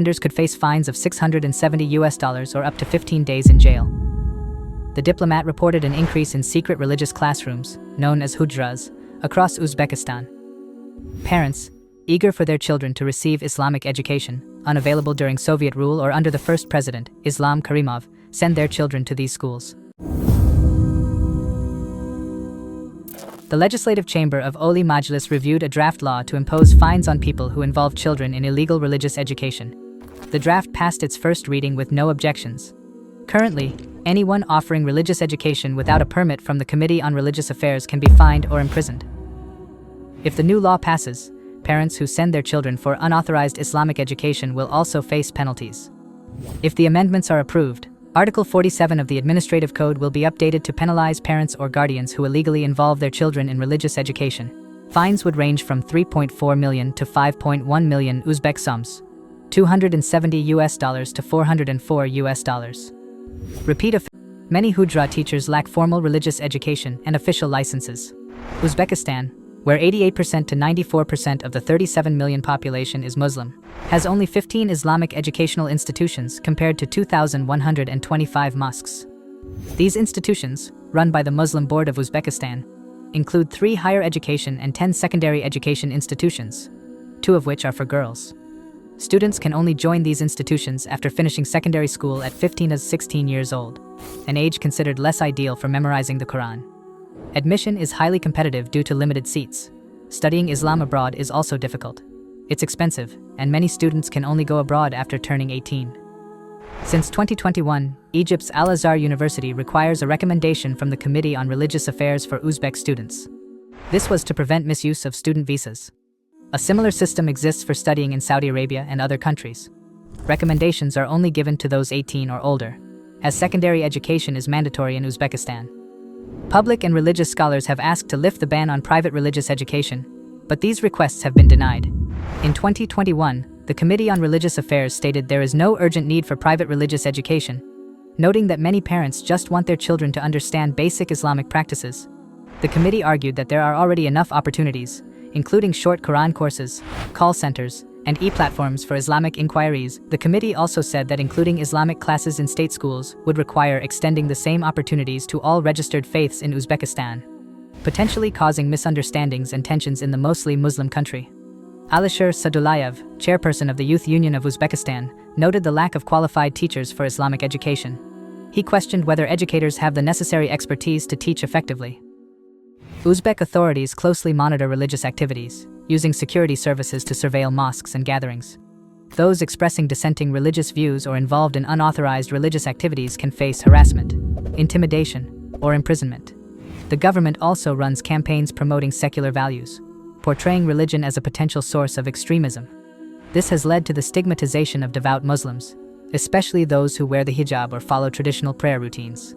Offenders could face fines of $670 or up to 15 days in jail. The diplomat reported an increase in secret religious classrooms, known as hujras, across Uzbekistan. Parents, eager for their children to receive Islamic education, unavailable during Soviet rule or under the first president, Islam Karimov, send their children to these schools. The legislative chamber of Oli Majlis reviewed a draft law to impose fines on people who involve children in illegal religious education. The draft passed its first reading with no objections. Currently, anyone offering religious education without a permit from the Committee on Religious Affairs can be fined or imprisoned. If the new law passes, parents who send their children for unauthorized Islamic education will also face penalties. If the amendments are approved, Article 47 of the Administrative Code will be updated to penalize parents or guardians who illegally involve their children in religious education. Fines would range from 3.4 million to 5.1 million Uzbek sums, $270 to $404. Many hujra teachers lack formal religious education and official licenses. Uzbekistan, where 88% to 94% of the 37 million population is Muslim, has only 15 Islamic educational institutions compared to 2,125 mosques. These institutions, run by the Muslim Board of Uzbekistan, include 3 higher education and 10 secondary education institutions, 2 of which are for girls. Students can only join these institutions after finishing secondary school at 15 to 16 years old, an age considered less ideal for memorizing the Quran. Admission is highly competitive due to limited seats. Studying Islam abroad is also difficult. It's expensive, and many students can only go abroad after turning 18. Since 2021, Egypt's Al-Azhar University requires a recommendation from the Committee on Religious Affairs for Uzbek students. This was to prevent misuse of student visas. A similar system exists for studying in Saudi Arabia and other countries. Recommendations are only given to those 18 or older, as secondary education is mandatory in Uzbekistan. Public and religious scholars have asked to lift the ban on private religious education, but these requests have been denied. In 2021, the Committee on Religious Affairs stated there is no urgent need for private religious education, noting that many parents just want their children to understand basic Islamic practices. The committee argued that there are already enough opportunities, including short Quran courses, call centers, and e-platforms for Islamic inquiries. The committee also said that including Islamic classes in state schools would require extending the same opportunities to all registered faiths in Uzbekistan, potentially causing misunderstandings and tensions in the mostly Muslim country. Alisher Sadullayev, chairperson of the Youth Union of Uzbekistan, noted the lack of qualified teachers for Islamic education. He questioned whether educators have the necessary expertise to teach effectively. Uzbek authorities closely monitor religious activities, using security services to surveil mosques and gatherings. Those expressing dissenting religious views or involved in unauthorized religious activities can face harassment, intimidation, or imprisonment. The government also runs campaigns promoting secular values, portraying religion as a potential source of extremism. This has led to the stigmatization of devout Muslims, especially those who wear the hijab or follow traditional prayer routines.